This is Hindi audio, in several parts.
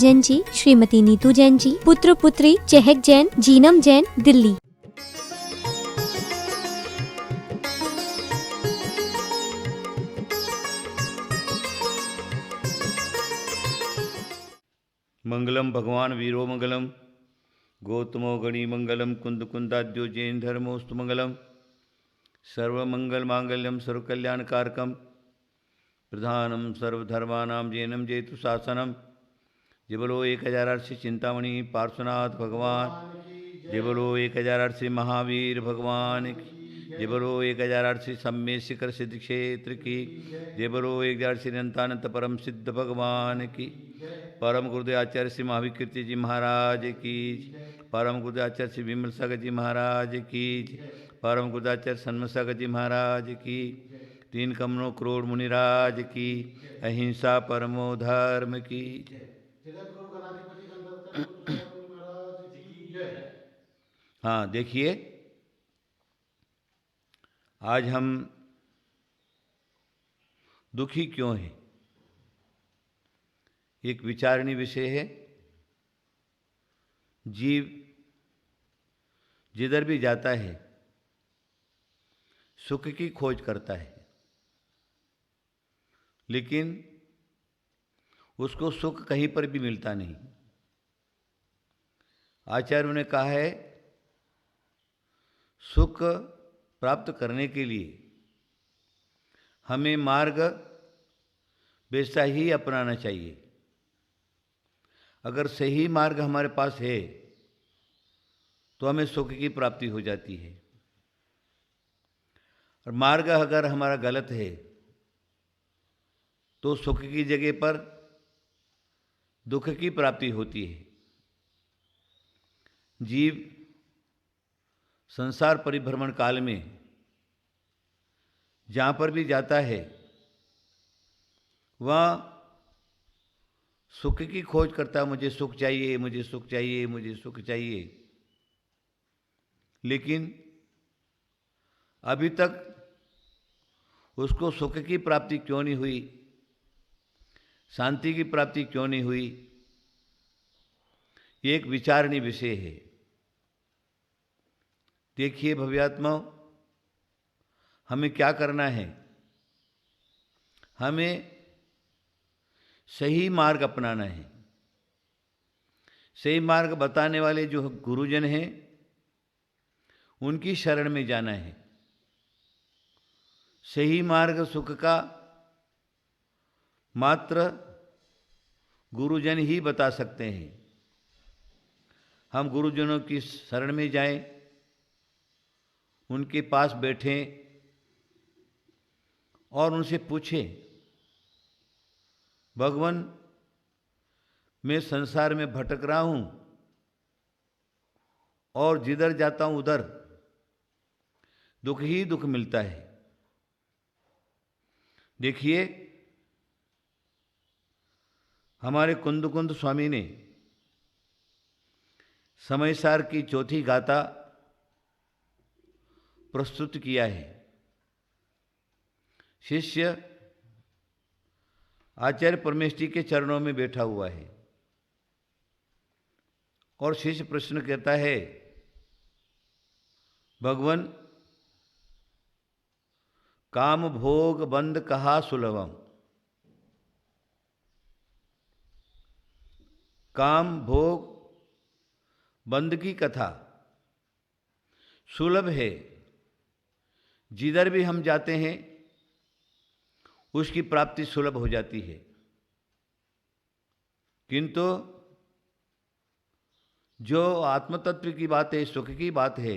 जैन जी, श्रीमती नीतू जैन जी, पुत्र पुत्री चहक जैन, जीनम जैन, दिल्ली। मंगलम भगवान वीरो मंगलम गौतमो गणी मंगलम कुंद कुंदाद्यो जैन धर्मोस्तु मंगलम सर्वमंगल मांगल्यम सर्वकल्याणकारकम प्रधानम सर्वधर्मानां जैनम जयतु शासनम। जय बोलो 1008 चिंतामणि पार्श्वनाथ भगवान, जय बोलो 1008 महावीर भगवान की, जय बोलो 1008 सम्य शिखर सिद्ध क्षेत्र की, जय बोलो 1008 अनंतानंत परम सिद्ध भगवान की, परम गुरुदेव आचार्य श्री महाविकीर्ति जी महाराज की, परम गुरुदेव आचार्य श्री विमल सागर जी महाराज की, परम गुरुदेव आचार्य सन्मत सागर जी महाराज की, 3 कमलों करोड़ मुनिराज की, अहिंसा परमो धर्म की। हाँ देखिए, आज हम दुखी क्यों हैं, एक विचारणीय विषय है। जीव जिधर भी जाता है सुख की खोज करता है, लेकिन उसको सुख कहीं पर भी मिलता नहीं। आचार्यों ने कहा है, सुख प्राप्त करने के लिए हमें मार्ग वैसा ही अपनाना चाहिए। अगर सही मार्ग हमारे पास है तो हमें सुख की प्राप्ति हो जाती है, और मार्ग अगर हमारा गलत है तो सुख की जगह पर दुख की प्राप्ति होती है। जीव संसार परिभ्रमण काल में जहाँ पर भी जाता है वह सुख की खोज करता है, मुझे सुख चाहिए, मुझे सुख चाहिए, मुझे सुख चाहिए। लेकिन अभी तक उसको सुख की प्राप्ति क्यों नहीं हुई, शांति की प्राप्ति क्यों नहीं हुई, ये एक विचारणीय विषय है। देखिए भव्यात्माओं, हमें क्या करना है, हमें सही मार्ग अपनाना है। सही मार्ग बताने वाले जो गुरुजन हैं उनकी शरण में जाना है। सही मार्ग सुख का मात्र गुरुजन ही बता सकते हैं। हम गुरुजनों की शरण में जाएं, उनके पास बैठें और उनसे पूछें, भगवान मैं संसार में भटक रहा हूं और जिधर जाता हूं उधर दुख ही दुख मिलता है। देखिए, हमारे कुंद कुंद स्वामी ने समयसार की चौथी गाथा प्रस्तुत किया है। शिष्य आचार्य परमेश जी के चरणों में बैठा हुआ है और शिष्य प्रश्न करता है, भगवान काम भोग बंद कहा सुलभम। काम भोग बंद की कथा सुलभ है, जिधर भी हम जाते हैं उसकी प्राप्ति सुलभ हो जाती है। किंतु जो आत्मतत्व की बात है, सुख की बात है,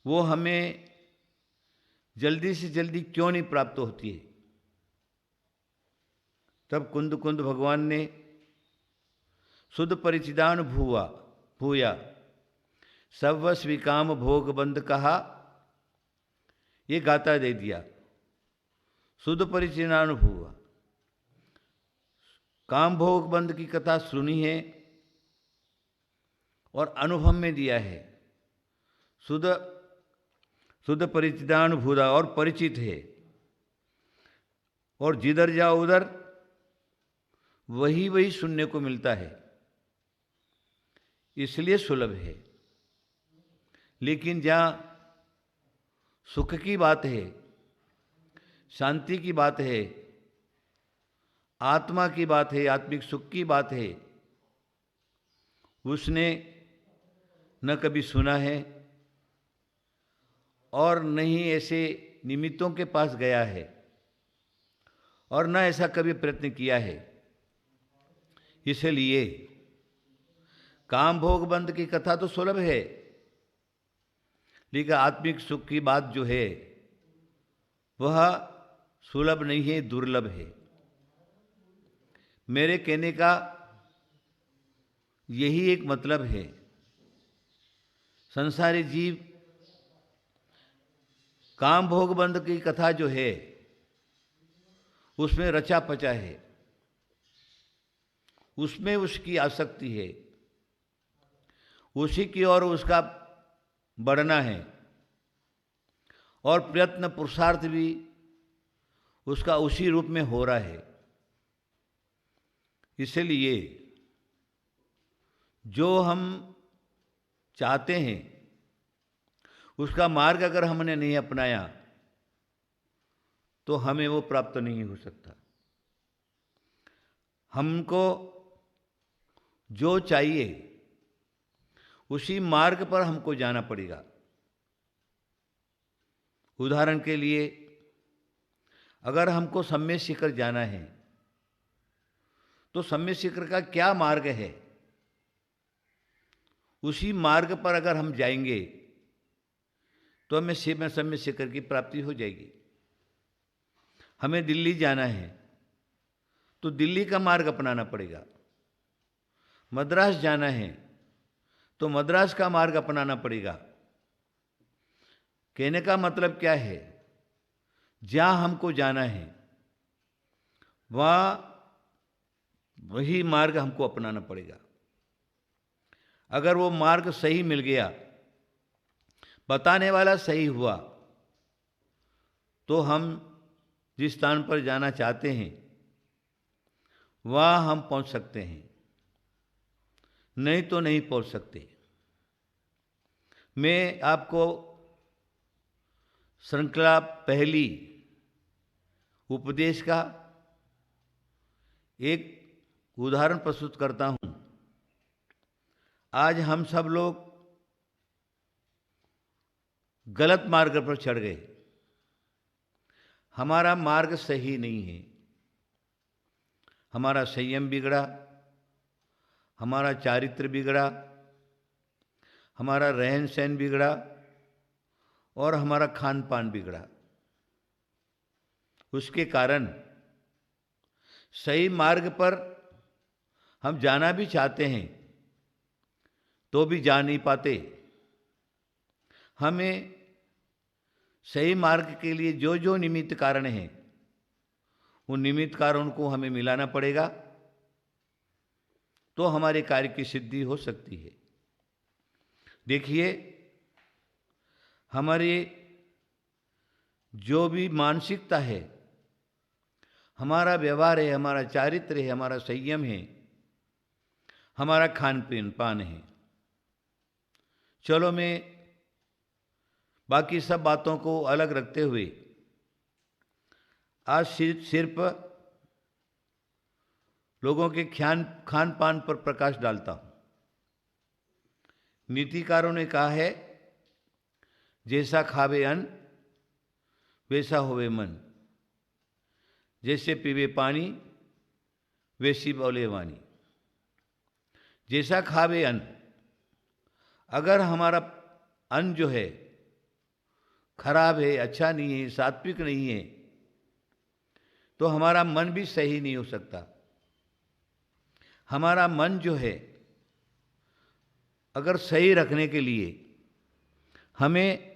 वो हमें जल्दी से जल्दी क्यों नहीं प्राप्त होती है। तब कुंद कुंद भगवान ने शुद्ध परिचिदान भूया सव स्वीकाम भोग बंद कहा, ये गाता दे दिया। शुद्ध परिचिदानुभूवा, काम भोग बंद की कथा सुनी है और अनुभव में दिया है। शुद्ध परिचिदानुभूता और परिचित है, और जिधर जाओ उधर वही वही सुनने को मिलता है, इसलिए सुलभ है। लेकिन जहाँ सुख की बात है, शांति की बात है, आत्मा की बात है, आत्मिक सुख की बात है, उसने न कभी सुना है और न ही ऐसे निमित्तों के पास गया है और न ऐसा कभी प्रयत्न किया है। इसलिए काम भोग बंध की कथा तो सुलभ है, लेकिन आत्मिक सुख की बात जो है वह सुलभ नहीं है, दुर्लभ है। मेरे कहने का यही एक मतलब है। संसारी जीव काम भोग बंध की कथा जो है उसमें रचा पचा है, उसमें उसकी आसक्ति है, उसी की ओर उसका बढ़ना है और प्रयत्न पुरुषार्थ भी उसका उसी रूप में हो रहा है। इसलिए जो हम चाहते हैं उसका मार्ग अगर हमने नहीं अपनाया तो हमें वो प्राप्त नहीं हो सकता। हमको जो चाहिए उसी मार्ग पर हमको जाना पड़ेगा। उदाहरण के लिए, अगर हमको सम्य शिखर जाना है तो सम्य शिखर का क्या मार्ग है, उसी मार्ग पर अगर हम जाएंगे तो हमें सम्य शिखर की प्राप्ति हो जाएगी। हमें दिल्ली जाना है तो दिल्ली का मार्ग अपनाना पड़ेगा। मद्रास जाना है तो मद्रास का मार्ग अपनाना पड़ेगा। कहने का मतलब क्या है, जहाँ हमको जाना है वहाँ वही मार्ग हमको अपनाना पड़ेगा। अगर वो मार्ग सही मिल गया, बताने वाला सही हुआ, तो हम जिस स्थान पर जाना चाहते हैं वहाँ हम पहुँच सकते हैं, नहीं तो नहीं पहुँच सकते। मैं आपको श्रृंखला पहली उपदेश का एक उदाहरण प्रस्तुत करता हूँ। आज हम सब लोग गलत मार्ग पर चढ़ गए। हमारा मार्ग सही नहीं है। हमारा संयम बिगड़ा, हमारा चारित्र बिगड़ा, हमारा रहन सहन बिगड़ा और हमारा खान पान बिगड़ा। उसके कारण सही मार्ग पर हम जाना भी चाहते हैं तो भी जा नहीं पाते। हमें सही मार्ग के लिए जो जो निमित्त कारण हैं उन निमित्त कारणों को हमें मिलाना पड़ेगा, तो हमारे कार्य की सिद्धि हो सकती है। देखिए, हमारी जो भी मानसिकता है, हमारा व्यवहार है, हमारा चारित्र है, हमारा संयम है, हमारा खान पीन पान है। चलो मैं बाकी सब बातों को अलग रखते हुए आज सिर्फ लोगों के खान पान पर प्रकाश डालता हूँ। नीतिकारों ने कहा है, जैसा खावे अन्न वैसा होवे मन, जैसे पीवे पानी वैसी बोले वाणी। जैसा खावे अन्न, अगर हमारा अन्न जो है खराब है, अच्छा नहीं है, सात्विक नहीं है, तो हमारा मन भी सही नहीं हो सकता। हमारा मन जो है अगर सही रखने के लिए हमें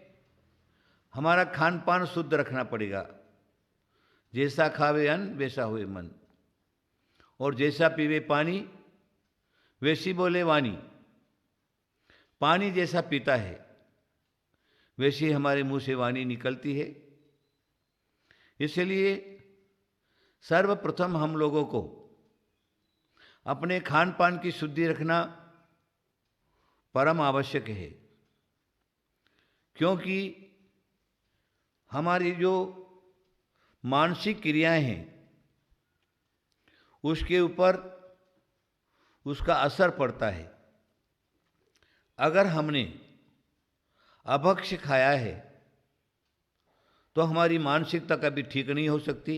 हमारा खान पान शुद्ध रखना पड़ेगा। जैसा खावे अन्न वैसा हुए मन, और जैसा पीवे पानी वैसी बोले वाणी। पानी जैसा पीता है वैसी हमारे मुंह से वाणी निकलती है। इसलिए सर्वप्रथम हम लोगों को अपने खान पान की शुद्धि रखना परम आवश्यक है, क्योंकि हमारी जो मानसिक क्रियाएं हैं उसके ऊपर उसका असर पड़ता है। अगर हमने अभक्ष्य खाया है तो हमारी मानसिकता कभी ठीक नहीं हो सकती,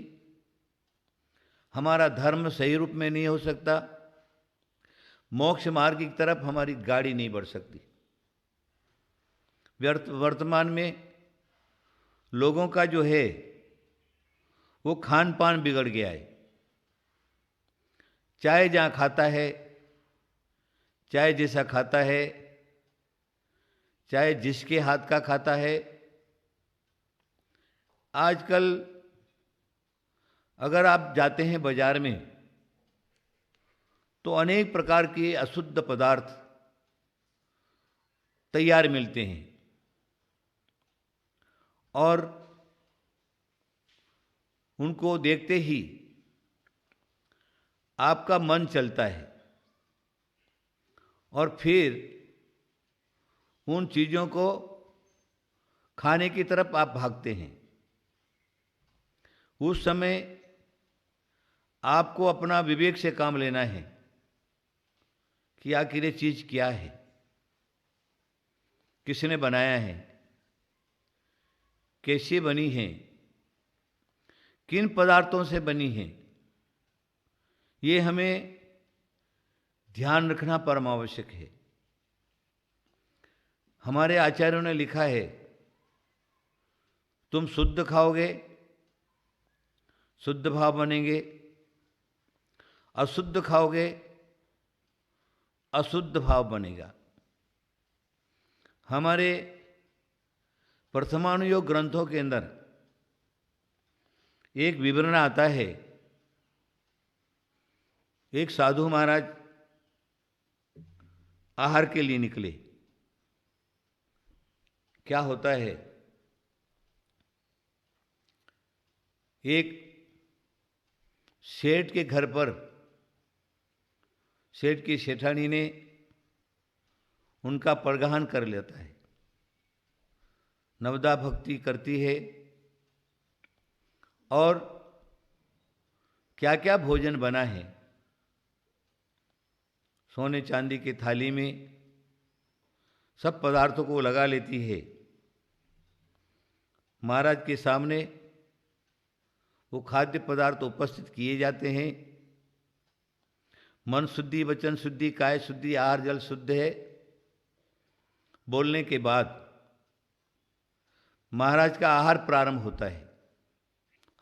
हमारा धर्म सही रूप में नहीं हो सकता, मोक्ष मार्ग की तरफ हमारी गाड़ी नहीं बढ़ सकती। वर्तमान में लोगों का जो है वो खान पान बिगड़ गया है। चाय जहाँ खाता है, चाय जैसा खाता है, चाहे जिसके हाथ का खाता है, आजकल अगर आप जाते हैं बाजार में तो अनेक प्रकार के अशुद्ध पदार्थ तैयार मिलते हैं और उनको देखते ही आपका मन चलता है और फिर उन चीज़ों को खाने की तरफ आप भागते हैं। उस समय आपको अपना विवेक से काम लेना है कि आखिर ये चीज़ क्या है, किसने बनाया है, कैसे बनी है, किन पदार्थों से बनी है, ये हमें ध्यान रखना परम आवश्यक है। हमारे आचार्यों ने लिखा है, तुम शुद्ध खाओगे शुद्ध भाव बनेंगे, अशुद्ध खाओगे अशुद्ध भाव बनेगा। हमारे प्रथमानुयोग ग्रंथों के अंदर एक विवरण आता है, एक साधु महाराज आहार के लिए निकले। क्या होता है, एक सेठ के घर पर सेठ की सेठानी ने उनका परगहन कर लेता है, नवदा भक्ति करती है और क्या क्या भोजन बना है सोने चांदी की थाली में सब पदार्थों को लगा लेती है। महाराज के सामने वो खाद्य पदार्थ उपस्थित किए जाते हैं। मन शुद्धि, वचन शुद्धि, काय शुद्धि, आहार जल शुद्ध है बोलने के बाद महाराज का आहार प्रारंभ होता है।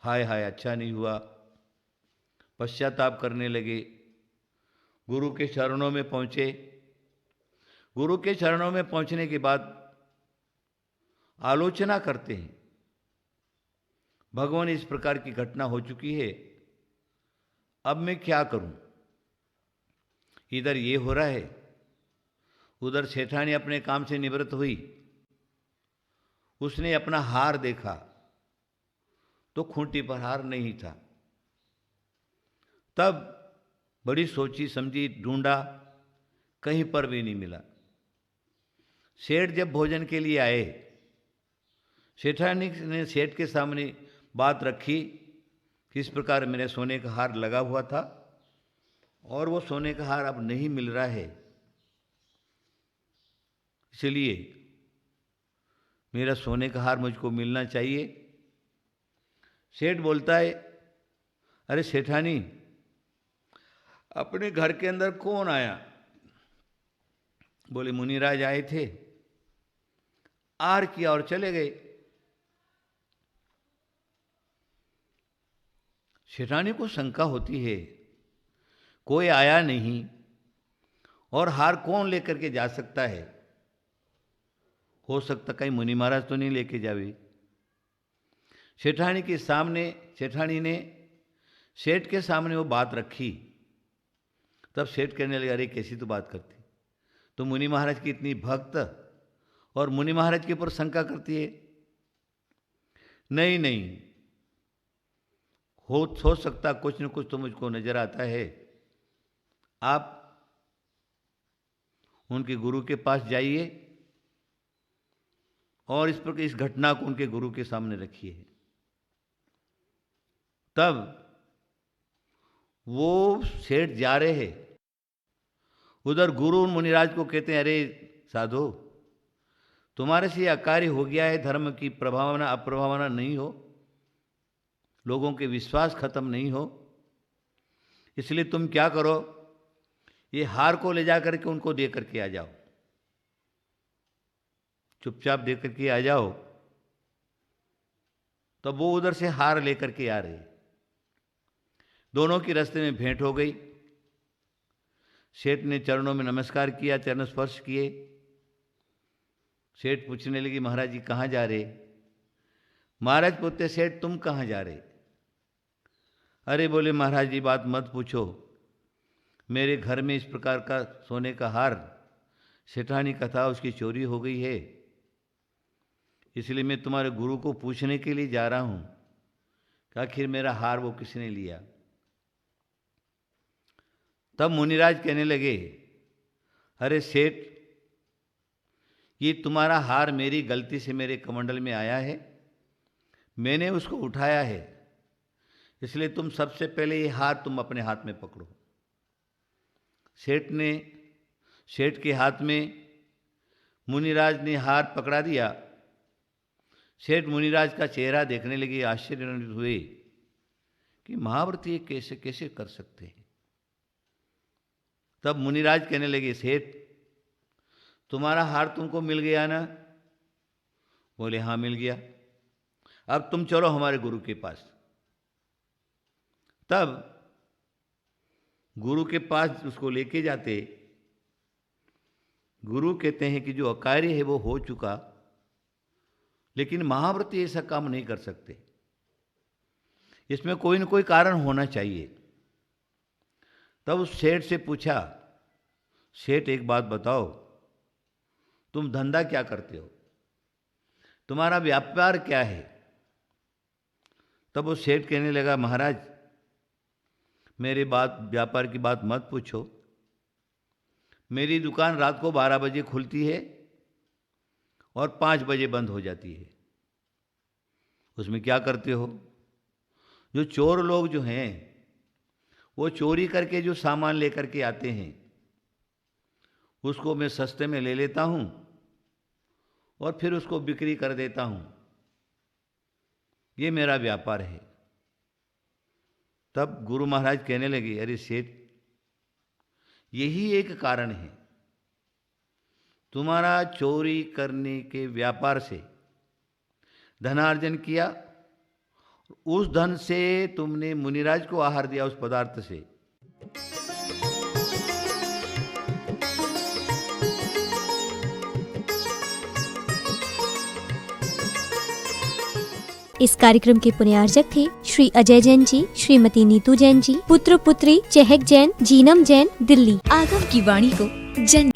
हाय हाय अच्छा नहीं हुआ, पश्चाताप करने लगे, गुरु के चरणों में पहुँचे। गुरु के चरणों में पहुँचने के बाद आलोचना करते हैं, भगवान इस प्रकार की घटना हो चुकी है, अब मैं क्या करूं? इधर ये हो रहा है, उधर सेठानी अपने काम से निवृत्त हुई, उसने अपना हार देखा तो खूंटी पर हार नहीं था। तब बड़ी सोची समझी, ढूंढा, कहीं पर भी नहीं मिला। सेठ जब भोजन के लिए आए, सेठानी ने सेठ के सामने बात रखी, किस प्रकार मेरे सोने का हार लगा हुआ था और वो सोने का हार अब नहीं मिल रहा है, इसलिए मेरा सोने का हार मुझको मिलना चाहिए। सेठ बोलता है, अरे सेठानी, अपने घर के अंदर कौन आया? बोले मुनिराज आए थे, आहार किया और चले गए। सेठानी को शंका होती है, कोई आया नहीं और हार कौन लेकर के जा सकता है? हो सकता कहीं मुनि महाराज तो नहीं लेके जावे। सेठानी के सामने, सेठानी ने सेठ के सामने वो बात रखी। तब सेठ कहने लगे, अरे कैसी तो बात करती, तो मुनि महाराज की इतनी भक्त और मुनि महाराज के ऊपर शंका करती है। नहीं नहीं, हो सकता कुछ न कुछ तो मुझको नजर आता है, आप उनके गुरु के पास जाइए और इस प्रकार इस घटना को उनके गुरु के सामने रखिए। तब वो सेठ जा रहे हैं, उधर गुरु मुनिराज को कहते हैं, अरे साधु, तुम्हारे से अकार्य हो गया है, धर्म की प्रभावना अप्रभावना नहीं हो, लोगों के विश्वास खत्म नहीं हो, इसलिए तुम क्या करो, ये हार को ले जा करके उनको दे करके आ जाओ, चुपचाप दे करके आ जाओ। तब वो उधर से हार लेकर के आ रहे, दोनों की रास्ते में भेंट हो गई। सेठ ने चरणों में नमस्कार किया, चरण स्पर्श किए। सेठ पूछने लगी, महाराज जी कहाँ जा रहे? महाराज पूछते, सेठ तुम कहाँ जा रहे? अरे बोले, महाराज जी बात मत पूछो, मेरे घर में इस प्रकार का सोने का हार, सेठानी का था, उसकी चोरी हो गई है, इसलिए मैं तुम्हारे गुरु को पूछने के लिए जा रहा हूँ कि आखिर मेरा हार वो किसने लिया। तब मुनिराज कहने लगे, अरे सेठ, ये तुम्हारा हार मेरी गलती से मेरे कमंडल में आया है, मैंने उसको उठाया है, इसलिए तुम सबसे पहले ये हार तुम अपने हाथ में पकड़ो। सेठ के हाथ में मुनिराज ने हार पकड़ा दिया। सेठ मुनिराज का चेहरा देखने लगे, आश्चर्यचकित हुए कि महाव्रत ये कैसे कैसे कर सकते हैं। तब मुनिराज कहने लगे, सेठ तुम्हारा हार तुमको मिल गया ना? बोले, हाँ मिल गया, अब तुम चलो हमारे गुरु के पास। तब गुरु के पास उसको लेके जाते। गुरु कहते हैं कि जो अकार्य है वो हो चुका, लेकिन महाव्रती ऐसा काम नहीं कर सकते, इसमें कोई न कोई कारण होना चाहिए। तब उस सेठ से पूछा, सेठ एक बात बताओ, तुम धंधा क्या करते हो, तुम्हारा व्यापार क्या है? तब वो सेठ कहने लगा, महाराज मेरे व्यापार की बात मत पूछो, मेरी दुकान रात को 12 बजे खुलती है और 5 बजे बंद हो जाती है। उसमें क्या करते हो? जो चोर लोग जो हैं वो चोरी करके जो सामान लेकर के आते हैं उसको मैं सस्ते में ले लेता हूँ और फिर उसको बिक्री कर देता हूँ, ये मेरा व्यापार है। तब गुरु महाराज कहने लगे, अरे सेठ, यही एक कारण है, तुम्हारा चोरी करने के व्यापार से धनार्जन किया, उस धन से तुमने मुनिराज को आहार दिया, उस पदार्थ से। इस कार्यक्रम के पुण्यार्जक थे श्री अजय जैन जी, श्रीमती नीतू जैन जी, पुत्र पुत्री चहक जैन, जीनम जैन, दिल्ली। आगम की वाणी को जन